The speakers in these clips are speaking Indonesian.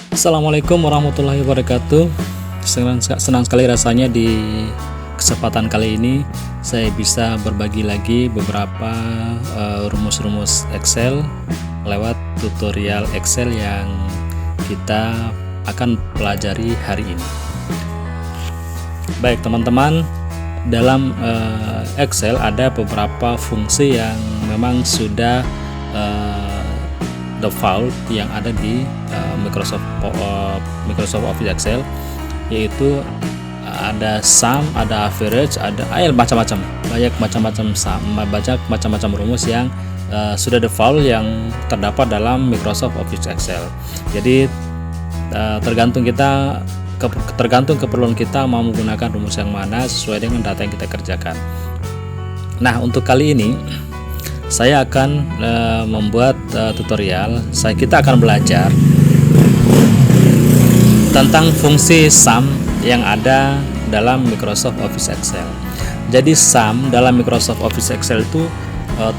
Assalamualaikum warahmatullahi wabarakatuh. Senang sekali rasanya di kesempatan kali ini saya bisa berbagi lagi beberapa rumus-rumus Excel lewat tutorial Excel yang kita akan pelajari hari ini. Baik teman-teman, dalam Excel ada beberapa fungsi yang memang sudah default yang ada di Microsoft Office Excel, yaitu ada sum, ada average, ada macam-macam, banyak macam-macam rumus yang sudah default yang terdapat dalam Microsoft Office Excel. Jadi tergantung keperluan kita mau menggunakan rumus yang mana sesuai dengan data yang kita kerjakan. Nah, untuk kali ini saya akan membuat tutorial. Kita akan belajar tentang fungsi sum yang ada dalam Microsoft Office Excel. Jadi sum dalam Microsoft Office Excel itu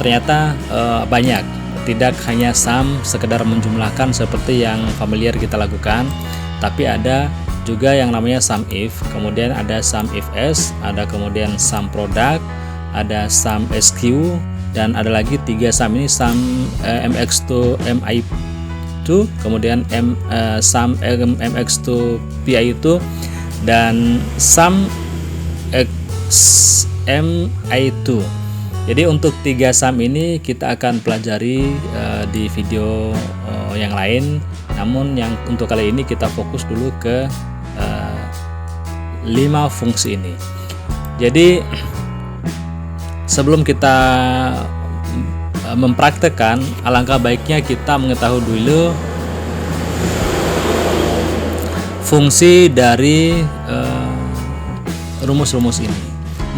ternyata banyak. Tidak hanya sum sekedar menjumlahkan seperti yang familiar kita lakukan, tapi ada juga yang namanya sum if, kemudian ada sum if s, ada kemudian sum product, ada sum sq, dan ada lagi 3 sum ini, sum mx2 mi2, kemudian sum mx2 pi2, dan sum mi2. Jadi untuk 3 sum ini kita akan pelajari di video yang lain, namun yang untuk kali ini kita fokus dulu ke 5 fungsi ini. Jadi sebelum kita mempraktekkan, alangkah baiknya kita mengetahui dulu fungsi dari rumus-rumus ini.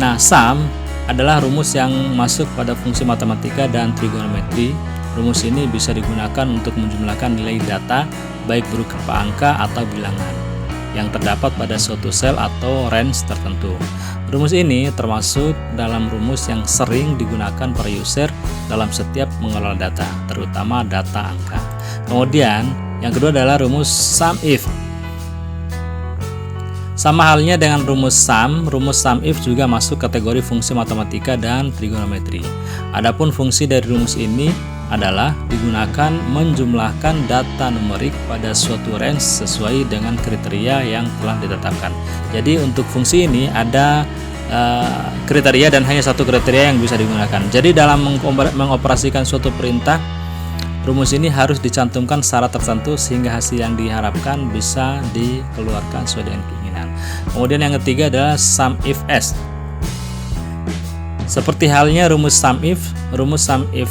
Nah, sum adalah rumus yang masuk pada fungsi matematika dan trigonometri. Rumus ini bisa digunakan untuk menjumlahkan nilai data baik berupa angka atau bilangan yang terdapat pada suatu sel atau range tertentu. Rumus ini termasuk dalam rumus yang sering digunakan para user dalam setiap mengelola data, terutama data angka. Kemudian yang kedua adalah rumus sum if. Sama halnya dengan rumus sum if juga masuk kategori fungsi matematika dan trigonometri. Adapun fungsi dari rumus ini adalah digunakan menjumlahkan data numerik pada suatu range sesuai dengan kriteria yang telah ditetapkan. Jadi untuk fungsi ini ada kriteria dan hanya satu kriteria yang bisa digunakan. Jadi dalam mengoperasikan suatu perintah, rumus ini harus dicantumkan syarat tertentu sehingga hasil yang diharapkan bisa dikeluarkan sesuai dengan keinginan. Kemudian yang ketiga adalah sum if s. Seperti halnya rumus sum if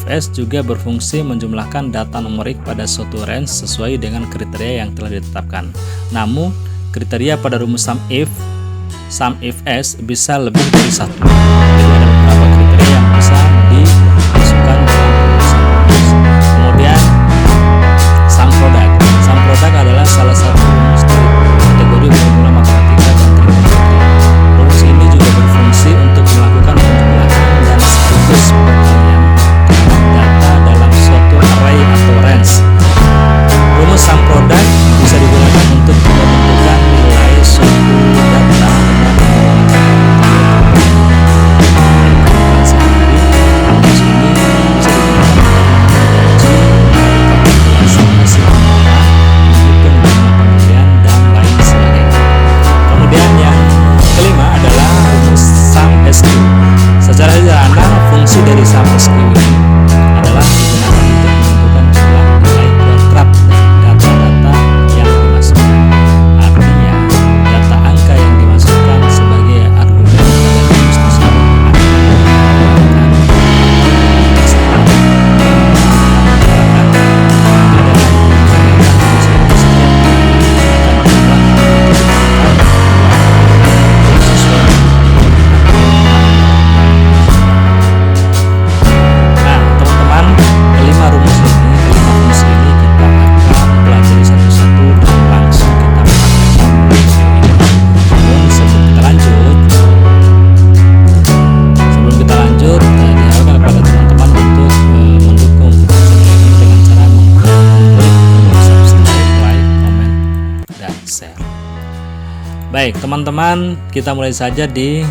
s juga berfungsi menjumlahkan data numerik pada suatu range sesuai dengan kriteria yang telah ditetapkan. Namun, kriteria pada rumus sum if s bisa lebih dari satu. Jadi ada beberapa kriteria yang bisa dimasukkan dalam rumus sum if s. Kemudian sum product adalah salah satu rumus dari kategori formula matematika dan trigonometri. Rumus ini juga berfungsi untuk melakukan penjumlahan dan sekaligus pengalian data dalam suatu array atau range. Rumus sum product bisa digunakan untuk menentukan nilai suatu data dengan menggunakan Baik, teman-teman, kita mulai saja di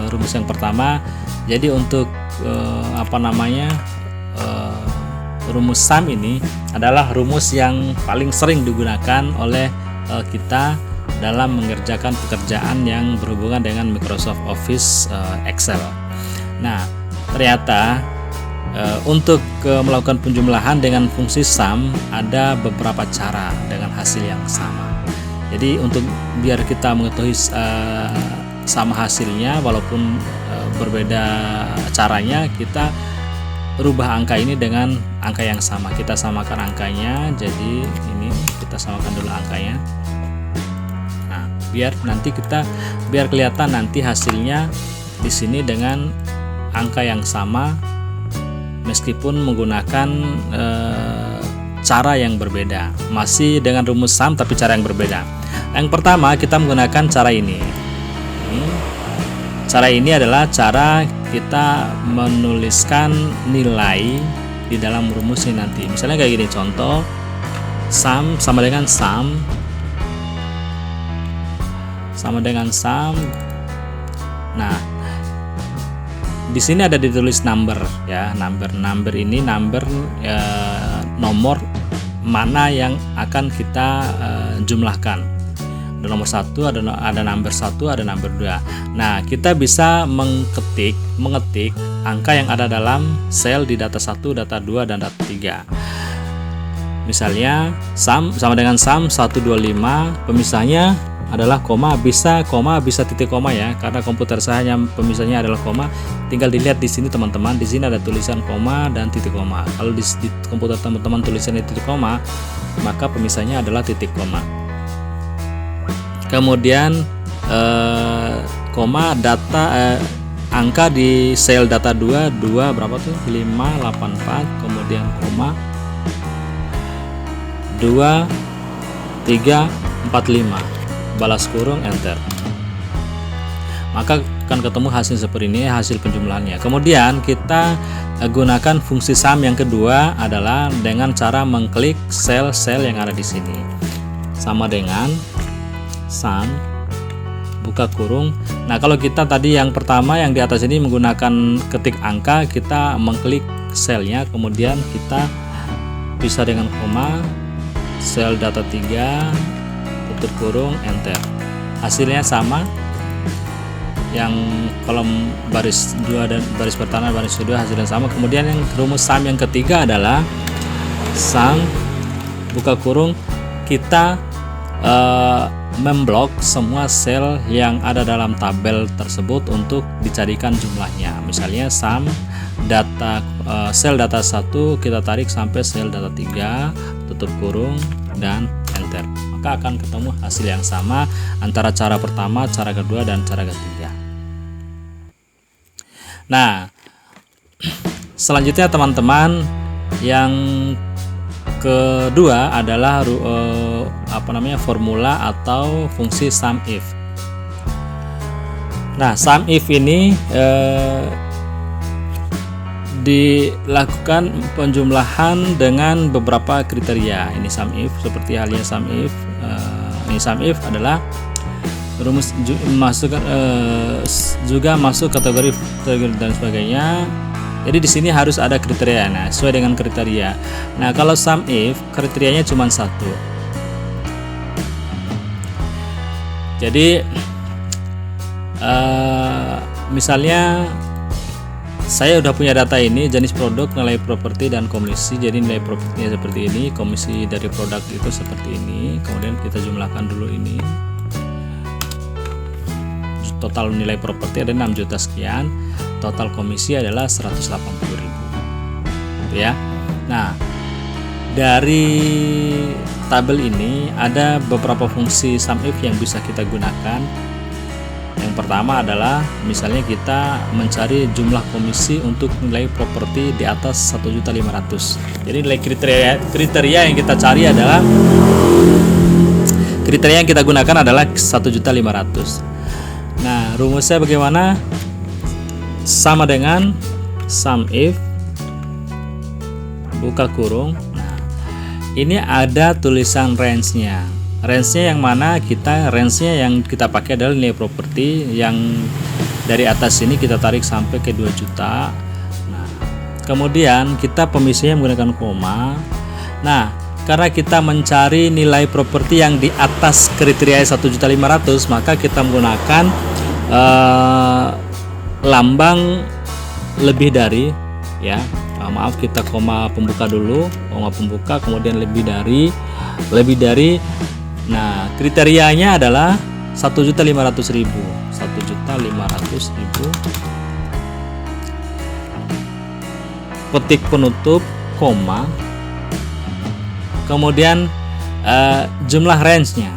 rumus yang pertama. Jadi untuk rumus sum ini adalah rumus yang paling sering digunakan oleh kita dalam mengerjakan pekerjaan yang berhubungan dengan Microsoft Office Excel. Nah, ternyata untuk melakukan penjumlahan dengan fungsi sum ada beberapa cara dengan hasil yang sama. Jadi untuk biar kita mengetahui sama hasilnya walaupun berbeda caranya, kita rubah angka ini dengan angka yang sama. Kita samakan angkanya. Jadi ini kita samakan dulu angkanya. Nah, biar kelihatan nanti hasilnya di sini dengan angka yang sama meskipun menggunakan cara yang berbeda. Masih dengan rumus sum tapi cara yang berbeda. Yang pertama kita menggunakan cara ini. Cara ini adalah cara kita menuliskan nilai di dalam rumus ini nanti. Misalnya kayak gini, contoh sum sama dengan sum Nah, di sini ada ditulis number ya, number ini nomor mana yang akan kita jumlahkan. Ada nomor 1, ada number 1, ada number 2. Nah, kita bisa mengetik angka yang ada dalam sel di data 1, data 2, dan data 3. Misalnya sum sama dengan sum 125, pemisahnya adalah koma, bisa titik koma ya, karena komputer saya hanya pemisahnya adalah koma. Tinggal dilihat di sini teman-teman, di sini ada tulisan koma dan titik koma. Kalau di komputer teman-teman tulisannya titik koma, maka pemisahnya adalah titik koma. Kemudian koma data angka di sel data 2 berapa tuh? 584, kemudian koma 2345, balas kurung, enter. Maka akan ketemu hasil seperti ini, hasil penjumlahannya. Kemudian kita gunakan fungsi sum yang kedua adalah dengan cara mengklik sel-sel yang ada di sini. Sama dengan sum buka kurung. Nah, kalau kita tadi yang pertama yang di atas ini menggunakan ketik angka, kita mengklik selnya, kemudian kita pisah dengan koma, sel data 3, tutup kurung, enter. Hasilnya sama. Yang kolom baris 2 dan baris pertama baris kedua hasilnya sama. Kemudian yang rumus sum yang ketiga adalah sum buka kurung, kita memblok semua sel yang ada dalam tabel tersebut untuk dicarikan jumlahnya. Misalnya sum data sel data 1 kita tarik sampai sel data 3, tutup kurung, dan enter. Maka akan ketemu hasil yang sama antara cara pertama, cara kedua, dan cara ketiga. Nah, selanjutnya teman-teman, yang kedua adalah formula atau fungsi sum if. Nah, sum if ini dilakukan penjumlahan dengan beberapa kriteria. Ini sum if, seperti halnya sum if. Ini sum if adalah rumus juga masuk kategori dan sebagainya. Jadi di sini harus ada kriteria. Nah, sesuai dengan kriteria. Nah, kalau sum if kriterianya cuma satu. Jadi misalnya saya udah punya data ini, jenis produk, nilai properti, dan komisi. Jadi nilai propertinya seperti ini, komisi dari produk itu seperti ini. Kemudian kita jumlahkan dulu ini. Total nilai properti ada 6 juta sekian, total komisi adalah 180.000 ya. Nah, dari tabel ini ada beberapa fungsi sum if yang bisa kita gunakan. Yang pertama adalah misalnya kita mencari jumlah komisi untuk nilai properti di atas 1.500.000. Jadi nilai kriteria yang kita cari adalah, kriteria yang kita gunakan adalah 1.500.000. Nah, rumusnya bagaimana? Sama dengan sum if buka kurung. Nah, ini ada tulisan range-nya. range-nya yang mana? Range-nya yang kita pakai adalah nilai properti yang dari atas ini kita tarik sampai ke 2 juta. Nah, kemudian kita pemisahnya menggunakan koma. Nah, karena kita mencari nilai properti yang di atas kriteria 1.500.000, maka kita menggunakan lambang lebih dari, ya. Maaf, kita koma pembuka dulu, koma pembuka, kemudian lebih dari. Nah, kriterianya adalah 1.500.000, 1.500.000, petik penutup, koma, kemudian jumlah range-nya.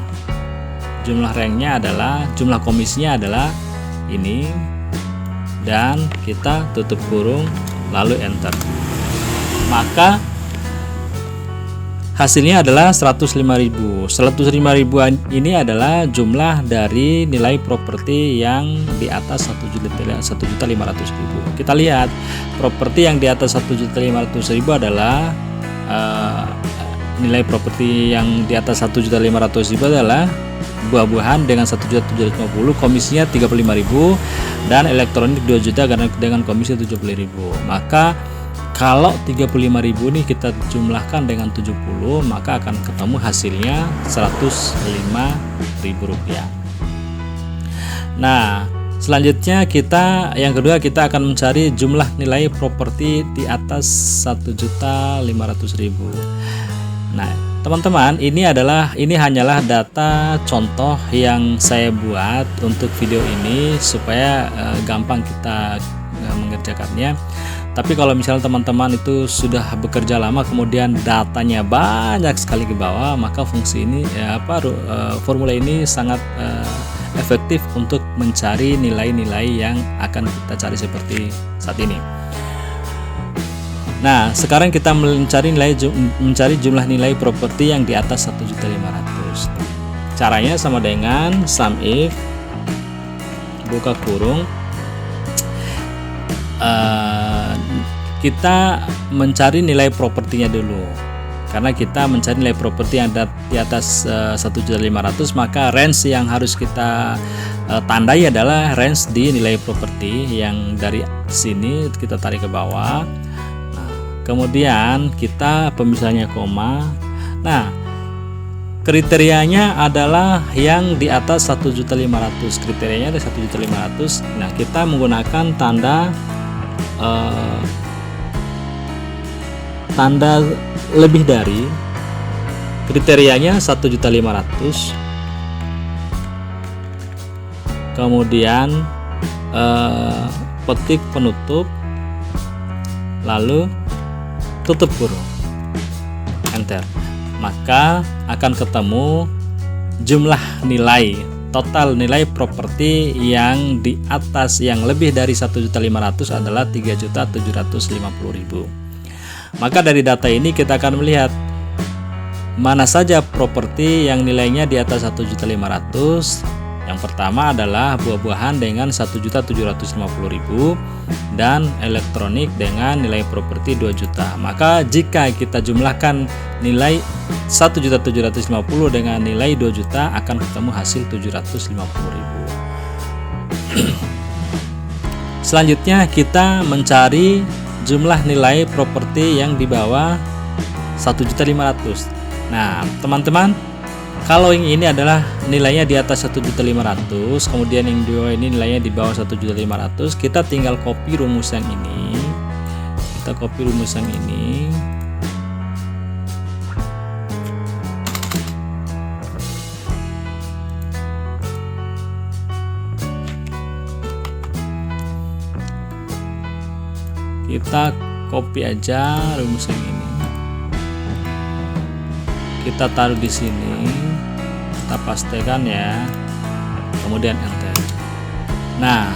Jumlah rank-nya adalah, jumlah komisinya adalah ini, dan kita tutup kurung lalu enter. Maka hasilnya adalah 105.000. 105.000 ini adalah jumlah dari nilai properti yang di atas 1.500.000. Kita lihat properti yang di atas 1.500.000 adalah nilai properti yang di atas 1.500.000 adalah buah-buahan dengan 1.750.000, komisinya 35.000, dan elektronik 2 juta dengan komisi 70.000. Maka kalau 35.000 nih kita jumlahkan dengan 70, maka akan ketemu hasilnya 105.000 rupiah. Nah, selanjutnya yang kedua kita akan mencari jumlah nilai properti di atas 1.500.000. Nah, teman-teman, ini hanyalah data contoh yang saya buat untuk video ini supaya gampang kita mengerjakannya. Tapi kalau misalnya teman-teman itu sudah bekerja lama kemudian datanya banyak sekali ke bawah, maka fungsi ini formula ini sangat efektif untuk mencari nilai-nilai yang akan kita cari seperti saat ini. Nah, sekarang kita mencari jumlah nilai properti yang di atas 1.500.000. Caranya sama dengan sum if, buka kurung, kita mencari nilai propertinya dulu. Karena kita mencari nilai properti yang di atas 1.500.000, maka range yang harus kita tandai adalah range di nilai properti yang dari sini kita tarik ke bawah. Kemudian kita pemisahnya koma. Nah, kriterianya adalah yang di atas 1.500.000. Kriterianya ada 1.500.000. Nah, kita menggunakan tanda lebih dari. Kriterianya 1.500.000. Kemudian petik penutup, lalu tutup kurung, enter. Maka akan ketemu jumlah nilai total nilai properti yang di atas, yang lebih dari 1.500.000 adalah 3.750.000. Maka dari data ini kita akan melihat mana saja properti yang nilainya di atas 1.500.000. Yang pertama adalah buah-buahan dengan 1.750.000 dan elektronik dengan nilai properti 2 juta. Maka jika kita jumlahkan nilai 1.750.000 dengan nilai 2 juta akan ketemu hasil 750.000. Selanjutnya kita mencari jumlah nilai properti yang di bawah 1.500.000. Nah, teman-teman, kalau yang ini adalah nilainya di atas 1.500.000, kemudian yang dua ini nilainya di bawah 1.500.000, kita tinggal copy rumus yang ini. Kita copy rumus yang ini. Kita copy aja rumus yang ini. Kita taruh di sini, kita pastikan ya, kemudian enter. Nah,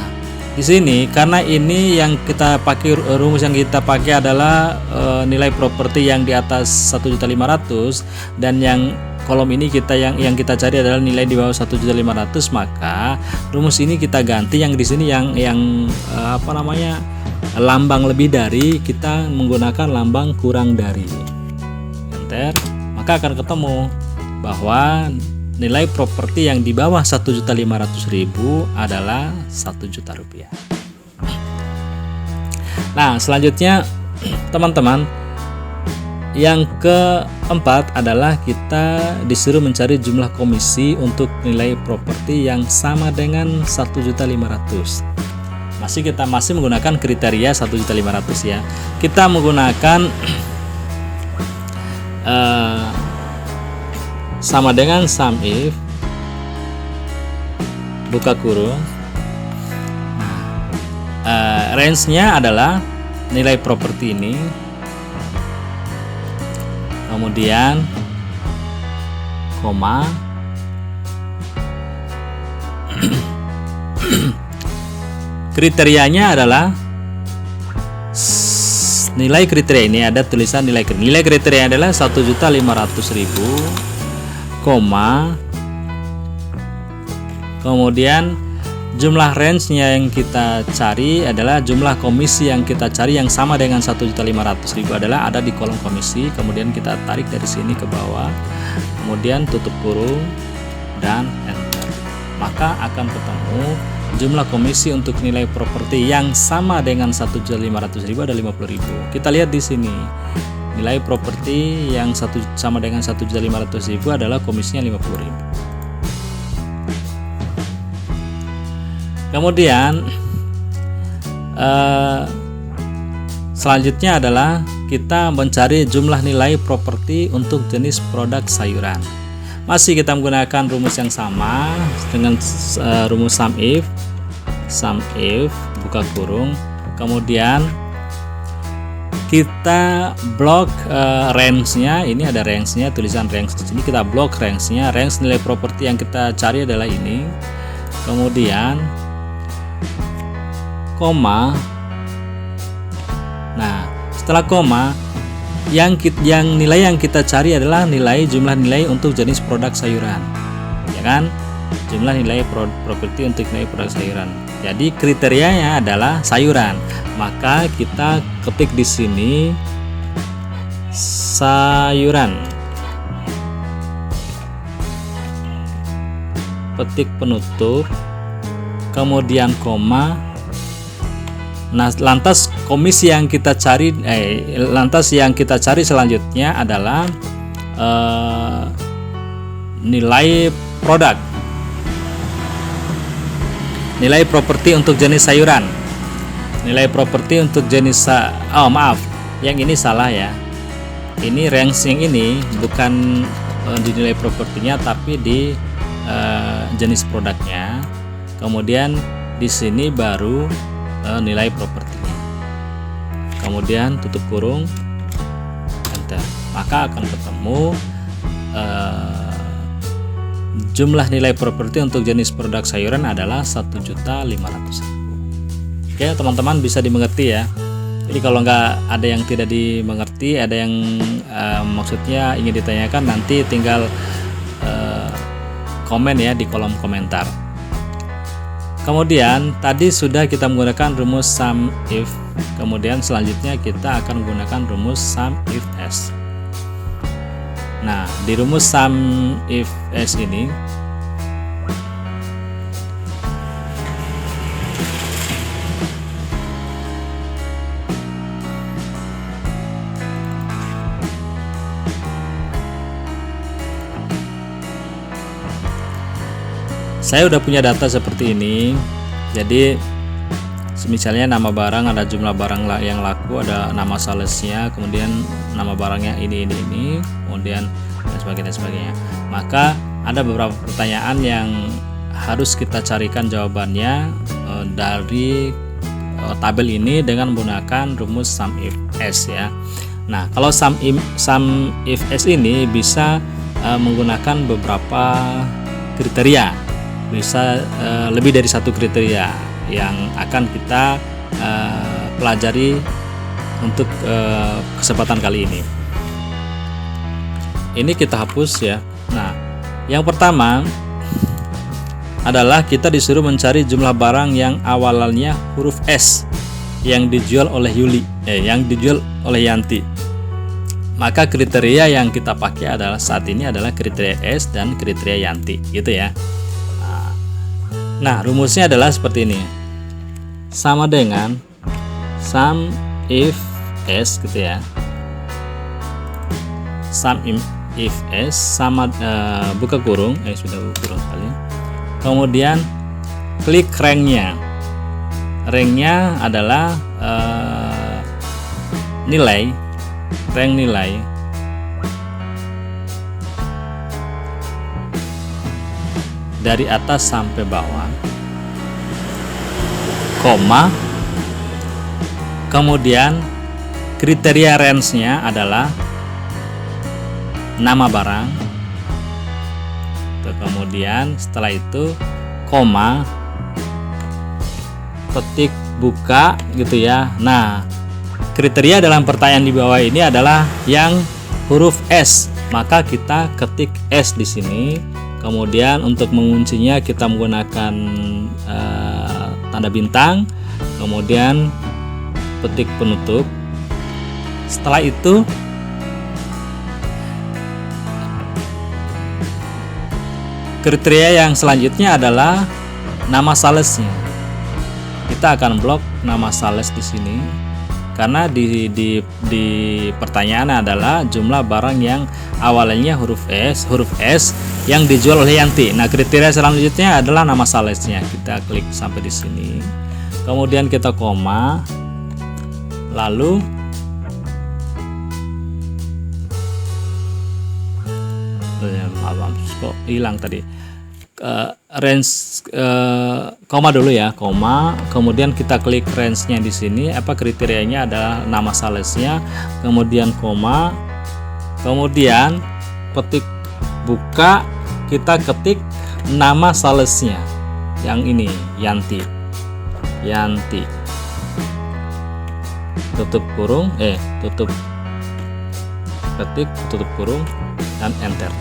di sini karena ini yang kita pakai, rumus yang kita pakai adalah nilai properti yang di atas 1.500.000 dan yang kolom ini yang kita cari adalah nilai di bawah 1.500.000, maka rumus ini kita ganti yang di sini yang lambang lebih dari, kita menggunakan lambang kurang dari. Enter. Maka akan ketemu bahwa nilai properti yang di bawah 1.500.000 adalah 1 juta rupiah. Nah, selanjutnya teman-teman, yang keempat adalah kita disuruh mencari jumlah komisi untuk nilai properti yang sama dengan 1.500.000. Kita masih menggunakan kriteria 1.500.000 ya. Kita menggunakan sama dengan sum if buka kurung. Range-nya adalah nilai properti ini, kemudian koma, kriterianya adalah nilai kriteria ini ada tulisan nilai kriteria adalah 1.500.000, kemudian jumlah range-nya yang kita cari adalah jumlah komisi yang kita cari yang sama dengan 1.500.000 adalah ada di kolom komisi, kemudian kita tarik dari sini ke bawah, kemudian tutup kurung dan enter. Maka akan ketemu jumlah komisi untuk nilai properti yang sama dengan 1.500.000 ada 50.000. Kita lihat di sini. Nilai properti yang sama dengan 1.500.000 adalah komisinya 50.000. Kemudian selanjutnya adalah kita mencari jumlah nilai properti untuk jenis produk sayuran. Masih kita menggunakan rumus yang sama dengan rumus sum if buka kurung, kemudian kita blok range-nya. Ini ada range-nya, tulisan range di sini, kita blok range-nya. Range nilai properti yang kita cari adalah ini. Kemudian koma. Nah, setelah koma, yang nilai yang kita cari adalah jumlah nilai untuk jenis produk sayuran, ya kan? Jumlah nilai properti untuk nilai produk sayuran. Jadi kriterianya adalah sayuran. Maka kita ketik di sini sayuran. Petik penutup, kemudian koma. Nah, lantas komisi yang kita cari selanjutnya adalah nilai produk, nilai properti untuk jenis sayuran, nilai properti untuk jenis yang ini salah ya. Ini range yang ini bukan di nilai propertinya tapi di jenis produknya. Kemudian di sini baru nilai propertinya, kemudian tutup kurung, enter. Maka akan ketemu jumlah nilai properti untuk jenis produk sayuran adalah 1.500.000. Oke teman-teman, bisa dimengerti ya. Jadi kalau nggak ada yang tidak dimengerti, ada yang maksudnya ingin ditanyakan, nanti tinggal komen ya di kolom komentar. Kemudian tadi sudah kita menggunakan rumus sum if, kemudian selanjutnya kita akan menggunakan rumus sum if s. Nah, di rumus sum if s ini saya udah punya data seperti ini. Jadi misalnya nama barang, ada jumlah barang yang laku, ada nama salesnya, kemudian nama barangnya ini, kemudian dan sebagainya. Maka ada beberapa pertanyaan yang harus kita carikan jawabannya dari tabel ini dengan menggunakan rumus sum if s ya. Nah, kalau sum if s ini bisa menggunakan beberapa kriteria. Bisa lebih dari satu kriteria yang akan kita pelajari untuk kesempatan kali ini. Ini kita hapus ya. Nah, yang pertama adalah kita disuruh mencari jumlah barang yang awalannya huruf S yang dijual oleh Yanti. Maka kriteria yang kita pakai adalah saat ini adalah kriteria S dan kriteria Yanti, gitu ya. Nah, rumusnya adalah seperti ini. Sama dengan sum if S, gitu ya. Sum if S sama buka kurung, sudah buka kurung kali. Kemudian klik ranknya. Ranknya adalah rank nilai dari atas sampai bawah, koma, kemudian kriteria range-nya adalah nama barang, kemudian setelah itu koma, ketik buka, gitu ya. Nah, kriteria dalam pertanyaan di bawah ini adalah yang huruf S, maka kita ketik S di sini. Kemudian untuk menguncinya kita menggunakan tanda bintang, kemudian petik penutup. Setelah itu kriteria yang selanjutnya adalah nama salesnya. Kita akan blok nama sales di sini karena di pertanyaan adalah jumlah barang yang awalnya huruf S yang dijual oleh Yanti. Nah, kriteria selanjutnya adalah nama salesnya. Kita klik sampai di sini. Kemudian kita koma. Lalu kok hilang tadi. Range koma dulu ya, koma, kemudian kita klik range-nya di sini. Apa kriterianya adalah nama salesnya, kemudian koma, kemudian petik buka, kita ketik nama salesnya yang ini, Yanti, tutup kurung, tutup ketik, tutup kurung, dan enter.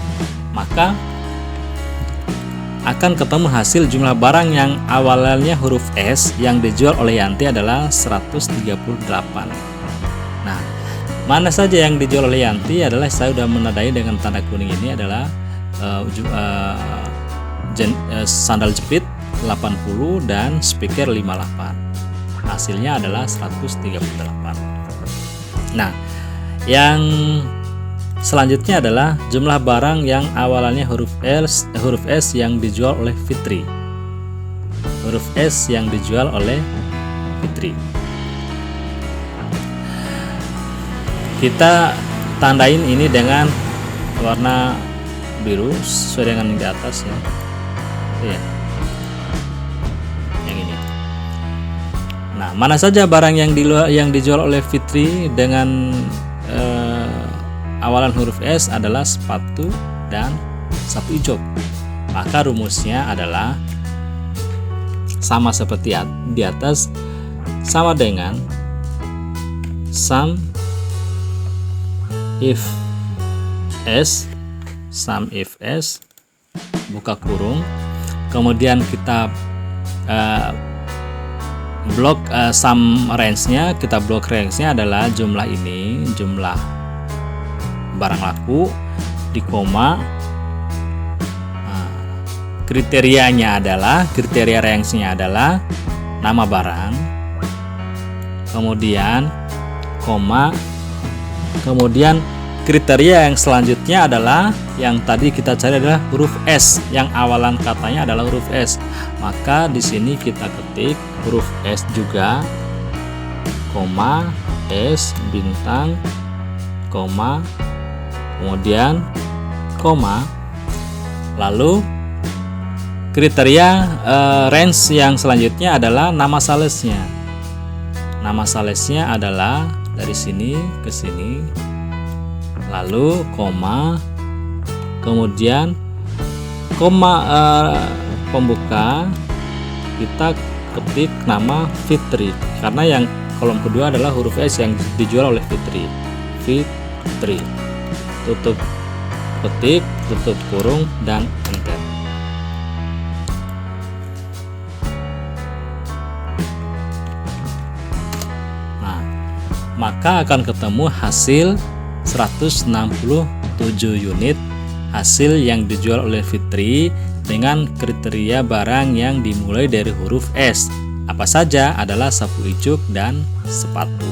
Maka akan ketemu hasil jumlah barang yang awalnya huruf S yang dijual oleh Yanti adalah 138. Nah, mana saja yang dijual oleh Yanti adalah saya sudah menandai dengan tanda kuning ini adalah sandal jepit 80 dan speaker 58. Hasilnya adalah 138. Nah, yang selanjutnya adalah jumlah barang yang awalnya huruf S yang dijual oleh Fitri. Huruf S yang dijual oleh Fitri. Kita tandain ini dengan warna biru sesuai dengan yang di atas ya. Iya. Yang ini. Nah, mana saja barang yang dijual oleh Fitri dengan awalan huruf S adalah sepatu dan sapu ijuk. Maka rumusnya adalah sama seperti di atas, sama dengan sum if S buka kurung, kemudian kita blok sum range-nya, kita blok range-nya adalah jumlah ini, jumlah barang laku di koma. Kriterianya adalah, kriteria range-nya adalah nama barang, kemudian koma, kemudian kriteria yang selanjutnya adalah yang tadi kita cari adalah huruf S, yang awalan katanya adalah huruf S. Maka di sini kita ketik huruf S juga, koma, S bintang, koma, kemudian koma, lalu kriteria range yang selanjutnya adalah nama salesnya. Nama salesnya adalah dari sini ke sini, lalu koma, kemudian koma pembuka, kita ketik nama Fitri karena yang kolom kedua adalah huruf S yang dijual oleh Fitri. Tutup ketik, tutup kurung, dan enter. Nah, maka akan ketemu hasil 167 unit hasil yang dijual oleh Fitri dengan kriteria barang yang dimulai dari huruf S. Apa saja adalah sapu ijuk dan sepatu.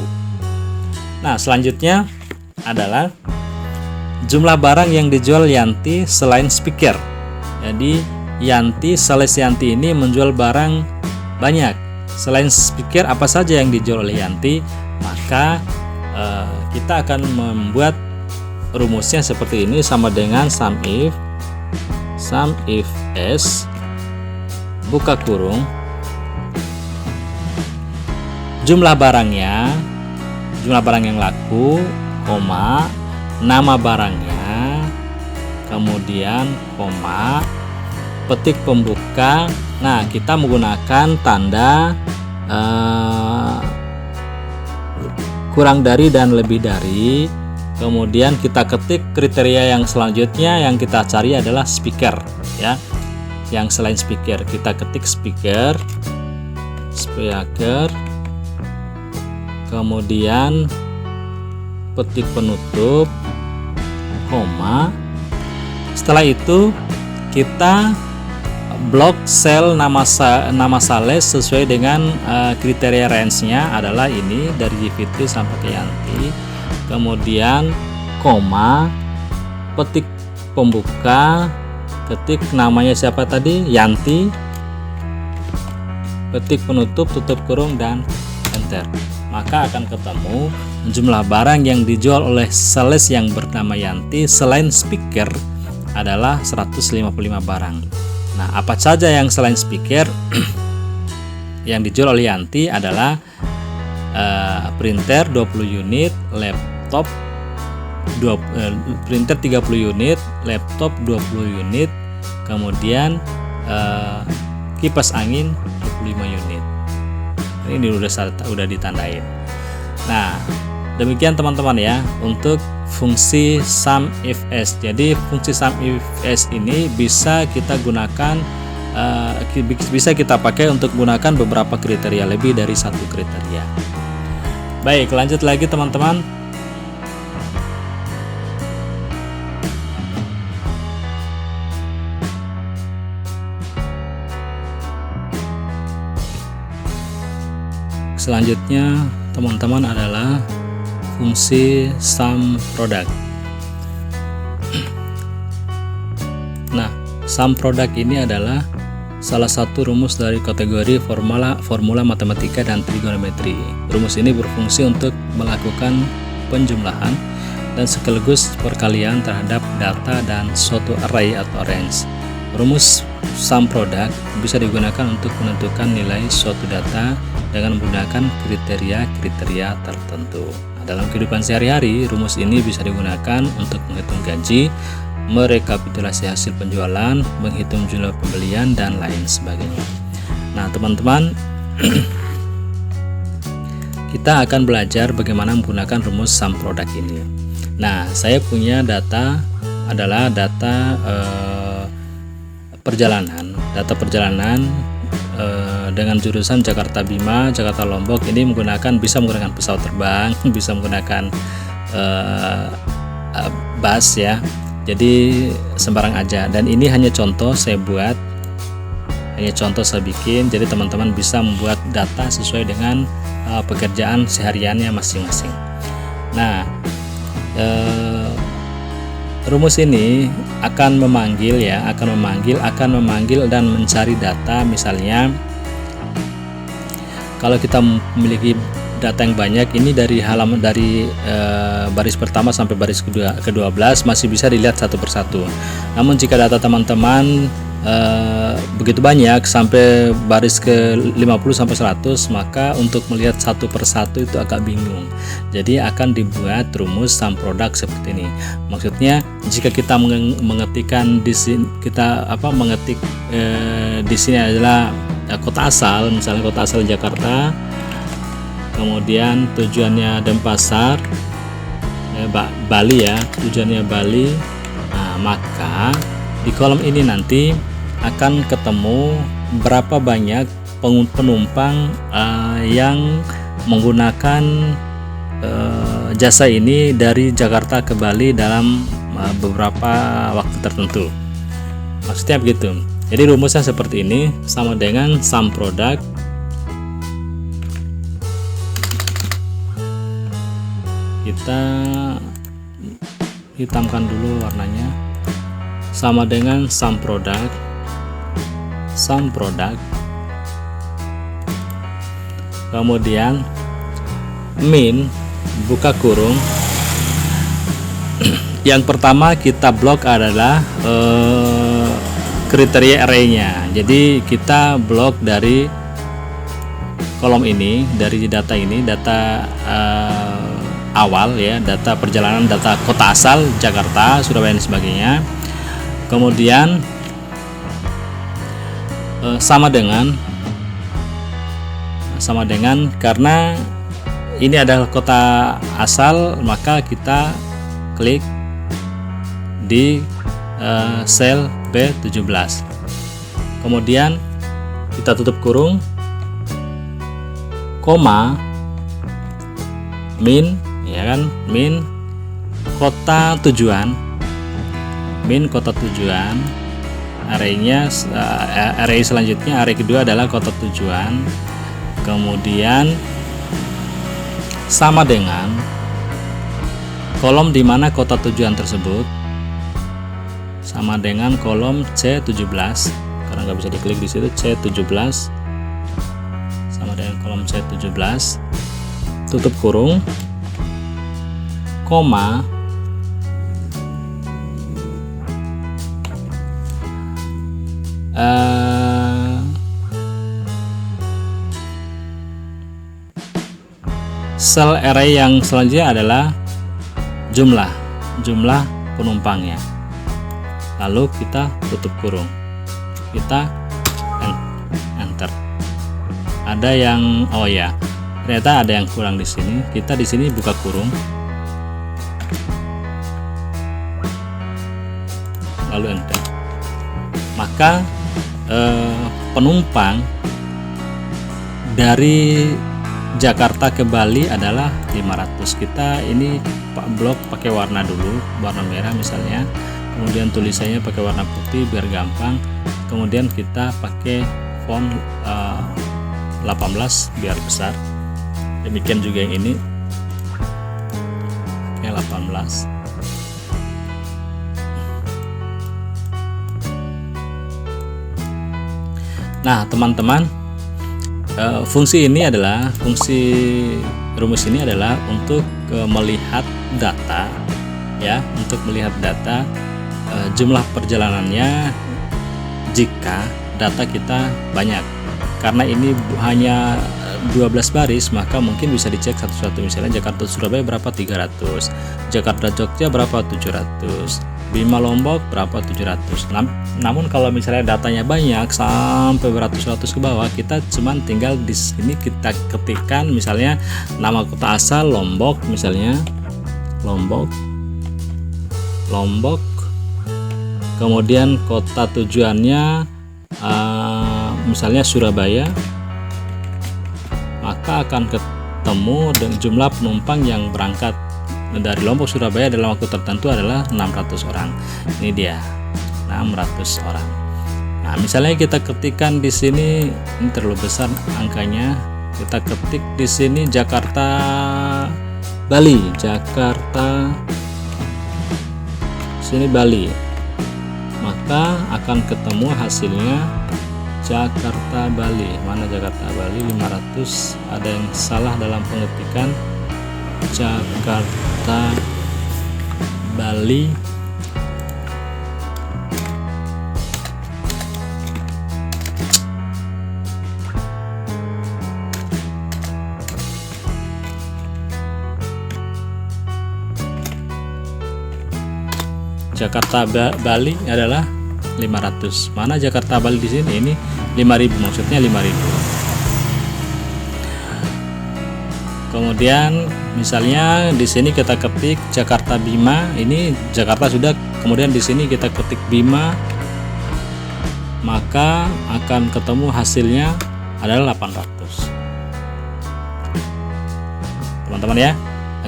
Nah, selanjutnya adalah jumlah barang yang dijual Yanti selain speaker. Jadi Yanti, sales Yanti ini menjual barang banyak. Selain speaker, apa saja yang dijual oleh Yanti? Maka kita akan membuat rumusnya seperti ini, sama dengan sum if S buka kurung jumlah barang yang laku, koma, nama barangnya, kemudian koma, petik pembuka. Nah, kita menggunakan tanda kurang dari dan lebih dari. Kemudian kita ketik kriteria yang selanjutnya, yang kita cari adalah speaker, ya. Yang selain speaker, kita ketik speaker, kemudian petik penutup, koma. Setelah itu kita blok sel nama sales sesuai dengan kriteria range-nya adalah ini dari Fitri sampai ke Yanti. Kemudian koma, petik pembuka, ketik namanya siapa tadi, Yanti, petik penutup, tutup kurung, dan enter. Maka akan ketemu jumlah barang yang dijual oleh sales yang bernama Yanti selain speaker adalah 155 barang. Nah, apa saja yang selain speaker yang dijual oleh Yanti adalah printer 20 unit, laptop printer 30 unit, laptop 20 unit, kemudian kipas angin 25 unit. Ini udah ditandain. Nah, demikian teman-teman ya untuk fungsi sum if S. Jadi fungsi sum if S ini bisa kita gunakan, bisa kita pakai untuk gunakan beberapa kriteria, lebih dari satu kriteria. Baik, lanjut lagi teman-teman. Selanjutnya teman-teman adalah fungsi sum product. Nah, sum product ini adalah salah satu rumus dari kategori formula matematika dan trigonometri. Rumus ini berfungsi untuk melakukan penjumlahan dan sekaligus perkalian terhadap data dan suatu array atau range. Rumus sum product bisa digunakan untuk menentukan nilai suatu data dengan menggunakan kriteria-kriteria tertentu. Nah, dalam kehidupan sehari-hari, rumus ini bisa digunakan untuk menghitung gaji, merekapitulasi hasil penjualan, menghitung jumlah pembelian, dan lain sebagainya. Nah, teman-teman, kita akan belajar bagaimana menggunakan rumus sum product ini. Nah, saya punya data adalah data perjalanan dengan jurusan Jakarta Bima, Jakarta Lombok. Ini bisa menggunakan pesawat terbang, bisa menggunakan bus ya. Jadi sembarang aja. Dan ini hanya contoh saya buat, saya bikin. Jadi teman-teman bisa membuat data sesuai dengan pekerjaan sehariannya masing-masing. Nah, rumus ini akan memanggil dan mencari data. Misalnya kalau kita memiliki data yang banyak, ini dari baris pertama sampai baris ke-12 masih bisa dilihat satu persatu. Namun jika data teman-teman begitu banyak sampai baris ke-50 sampai 100, maka untuk melihat satu persatu itu agak bingung. Jadi akan dibuat rumus sum product seperti ini. Maksudnya jika kita mengetikkan di sini, mengetik di sini adalah kota asal, misalnya kota asal Jakarta, kemudian tujuannya Denpasar, Bali ya, tujuannya Bali. Nah, maka di kolom ini nanti akan ketemu berapa banyak penumpang yang menggunakan jasa ini dari Jakarta ke Bali dalam beberapa waktu tertentu. Maksudnya begitu. Jadi rumusnya seperti ini, sama dengan sum product kita hitamkan dulu warnanya, sama dengan sum product kemudian min buka kurung. Yang pertama kita blok adalah kriteria array-nya. Jadi kita blok dari kolom ini, dari data ini, data awal ya, data perjalanan, data kota asal Jakarta, Surabaya dan sebagainya. Kemudian sama dengan karena ini adalah kota asal, maka kita klik di sel B17. Kemudian kita tutup kurung, koma, min, ya kan, min kota tujuan, array-nya, array selanjutnya, array kedua adalah kota tujuan. Kemudian sama dengan kolom di mana kota tujuan tersebut, sama dengan kolom C17, karena nggak bisa diklik di situ, C17 sama dengan kolom C17, tutup kurung, koma, sel array yang selanjutnya adalah jumlah penumpangnya. Lalu kita tutup kurung, kita enter. Ada yang ternyata ada yang kurang di sini. Kita di sini buka kurung, lalu enter. Maka penumpang dari Jakarta ke Bali adalah 500. Kita ini blok pakai warna dulu, warna merah misalnya. Kemudian tulisannya pakai warna putih biar gampang. Kemudian kita pakai font 18 biar besar. Demikian juga yang ini, pakai 18. Nah, teman-teman, fungsi rumus ini adalah untuk melihat data, ya, untuk melihat data jumlah perjalanannya jika data kita banyak. Karena ini hanya 12 baris, maka mungkin bisa dicek satu-satu. Misalnya Jakarta Surabaya berapa, 300, Jakarta Jogja berapa, 700, Bima Lombok berapa, 700. Namun kalau misalnya datanya banyak sampai beratus-ratus ke bawah, kita cuman tinggal di sini kita ketikkan misalnya nama kota asal Lombok, misalnya Lombok, kemudian kota tujuannya misalnya Surabaya, maka akan ketemu dengan jumlah penumpang yang berangkat dari Lombok Surabaya dalam waktu tertentu adalah 600 orang. Ini dia, 600 orang. Nah, misalnya kita ketikkan di sini, ini terlalu besar angkanya. Kita ketik di sini Jakarta Bali, sini Bali. Maka akan ketemu hasilnya Jakarta Bali. Mana Jakarta Bali? 500. Ada yang salah dalam pengetikan. Jakarta Bali Bali adalah 500. Mana Jakarta Bali di sini? Ini 5.000, maksudnya 5.000. Kemudian misalnya di sini kita ketik Jakarta Bima, ini Jakarta sudah, kemudian di sini kita ketik Bima, maka akan ketemu hasilnya adalah 800. Teman-teman ya.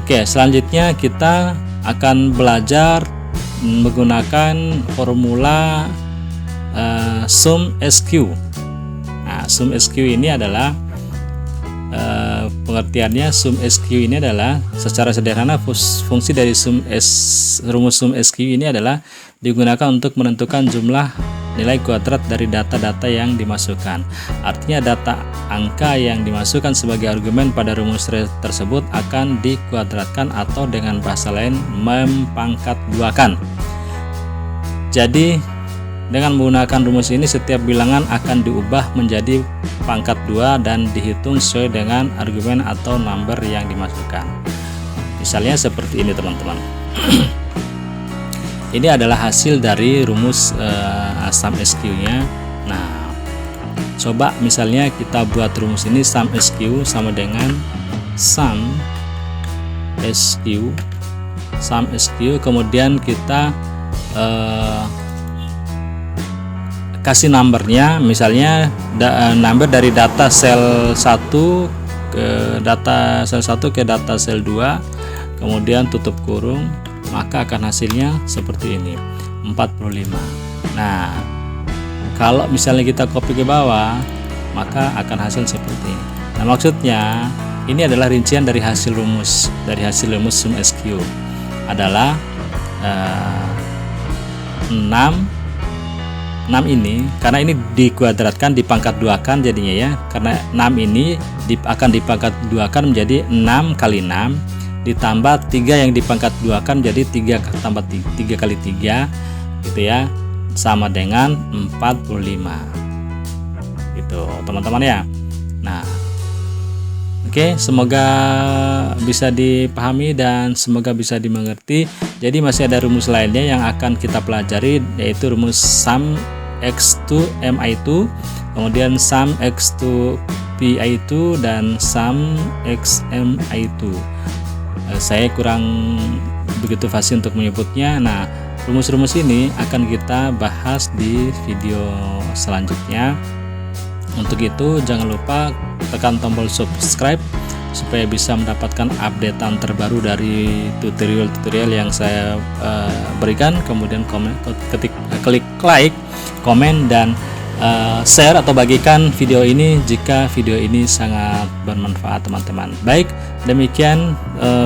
Oke, selanjutnya kita akan belajar menggunakan formula sum SQ. Nah, sum SQ ini adalah pengertiannya, sum SQ ini adalah secara sederhana fungsi dari rumus sum SQ ini adalah digunakan untuk menentukan jumlah nilai kuadrat dari data-data yang dimasukkan. Artinya data angka yang dimasukkan sebagai argumen pada rumus tersebut akan dikuadratkan atau dengan bahasa lain mempangkat duakan. Jadi dengan menggunakan rumus ini setiap bilangan akan diubah menjadi pangkat 2 dan dihitung sesuai dengan argumen atau number yang dimasukkan. Misalnya seperti ini teman-teman. Ini adalah hasil dari rumus sum SQ-nya. Nah, coba misalnya kita buat rumus ini sum SQ sama dengan sum SQ, kemudian kita kasih numbernya, misalnya number dari data sel 1 ke data sel 1 ke data sel 2, kemudian tutup kurung, maka akan hasilnya seperti ini, 45. Nah, kalau misalnya kita copy ke bawah, maka akan hasil seperti ini. Nah, maksudnya ini adalah rincian dari hasil rumus sum SQ adalah 6 ini, karena ini dikuadratkan dipangkat 2kan jadinya ya, karena 6 ini akan dipangkat 2kan menjadi 6 kali 6 ditambah 3 yang dipangkat 2kan jadi 3 tambah 3 kali 3 gitu ya, sama dengan 45 gitu teman-teman ya. Nah, oke, semoga bisa dipahami dan semoga bisa dimengerti. Jadi masih ada rumus lainnya yang akan kita pelajari, yaitu rumus sum x2 mi2, kemudian sum x2 pi2 dan sum x mi2. Saya kurang begitu fasih untuk menyebutnya. Nah, rumus-rumus ini akan kita bahas di video selanjutnya. Untuk itu jangan lupa tekan tombol subscribe supaya bisa mendapatkan updatean terbaru dari tutorial-tutorial yang saya berikan. Kemudian klik like, komen, dan share atau bagikan video ini jika video ini sangat bermanfaat teman-teman. Baik, demikian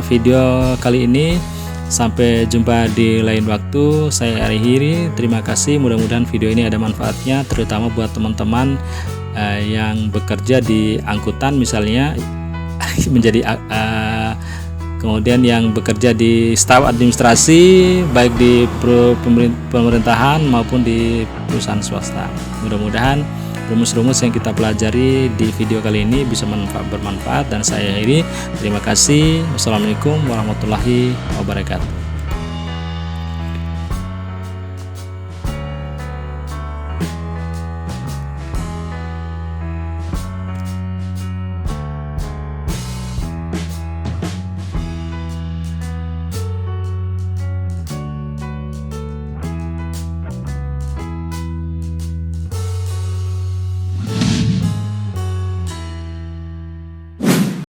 video kali ini. Sampai jumpa di lain waktu. Saya akhiri. Terima kasih. Mudah-mudahan video ini ada manfaatnya, terutama buat teman-teman yang bekerja di angkutan misalnya menjadi kemudian yang bekerja di staf administrasi baik di pemerintahan maupun di perusahaan swasta. Mudah-mudahan rumus-rumus yang kita pelajari di video kali ini bisa bermanfaat, dan saya akhiri. Terima kasih. Wassalamualaikum warahmatullahi wabarakatuh.